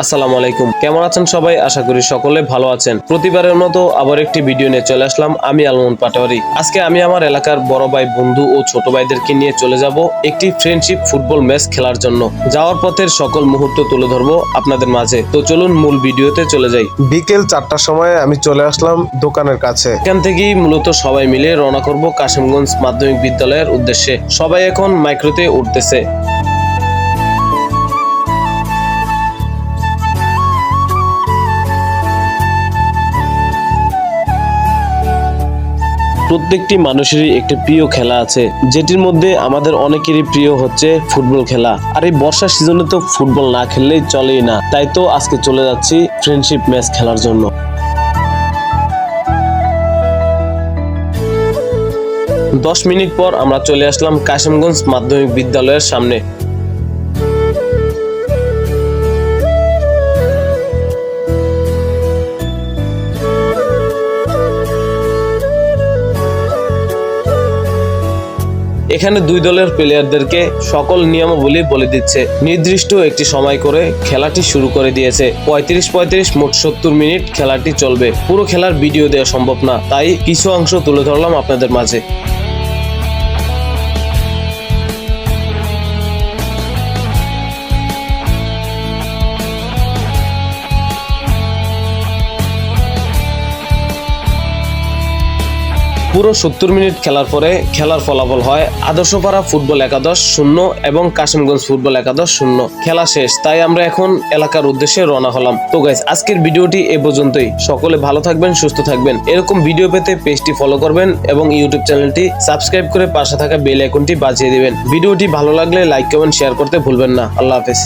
আসসালামু আলাইকুম। কেমন আছেন সবাই? আশা করি সকলে ভালো আছেন। প্রতিবারের মতো আবার একটি ভিডিও নিয়ে চলে আসলাম। আমি আলমন পাটোয়ারি। আজকে আমি আমার এলাকার বড় ভাই, বন্ধু ও ছোট ভাইদেরকে নিয়ে চলে যাব একটি ফ্রেন্ডশিপ ফুটবল ম্যাচ খেলার জন্য। যাওয়ার পথের সকল মুহূর্ত তুলে ধরবো আপনাদের মাঝে। তো চলুন মূল ভিডিওতে চলে যাই। বিকেল 4টার সময় আমি চলে আসলাম দোকানের কাছে। এখান থেকেই মূলত সবাই মিলে রওনা করব কাশিমগঞ্জ মাধ্যমিক বিদ্যালয়ের উদ্দেশ্যে। সবাই এখন মাইক্রোতে উঠতেছে। প্রত্যেকটি মানুষেরই একটি প্রিয় খেলা আছে, যেটির মধ্যে আমাদের অনেকেরই প্রিয় হচ্ছে ফুটবল খেলা। আর এই বর্ষার সিজনে তো ফুটবল না খেললেই চলেই না। তাই তো আজকে চলে যাচ্ছি ফ্রেন্ডশিপ ম্যাচ খেলার জন্য। 10 মিনিট পর আমরা চলে আসলাম কাশিমগঞ্জ মাধ্যমিক বিদ্যালয়ের সামনে। এখানে দুই দলের প্লেয়ারদেরকে সকল নিয়মাবলী বলে দিচ্ছে। নির্দিষ্ট একটি সময় করে খেলাটি শুরু করে দিয়েছে। 35 মোট 70 মিনিট খেলাটি চলবে। পুরো খেলার ভিডিও দেওয়া সম্ভব না, তাই কিছু অংশ তুলে ধরলাম আপনাদের মাঝে। পুরো 70 মিনিট খেলার পরে খেলার ফলাফল হয় আদর্শপাড়া ফুটবল একাদশ 0 এবং কাশিমগঞ্জ ফুটবল একাদশ 0। খেলা শেষ, তাই আমরা এখন এলাকার উদ্দেশ্যে রওনা হলাম। তো গাইস, আজকের ভিডিওটি এ পর্যন্তই। সকলে ভালো থাকবেন, সুস্থ থাকবেন। এরকম ভিডিও পেতে পেজটি ফলো করবেন এবং ইউটিউব চ্যানেলটি সাবস্ক্রাইব করে পাশে থাকা বেল আইকনটি বাজিয়ে দিবেন। ভিডিওটি ভালো লাগলে লাইক, কমেন্ট, শেয়ার করতে ভুলবেন না। আল্লাহ হাফেজ।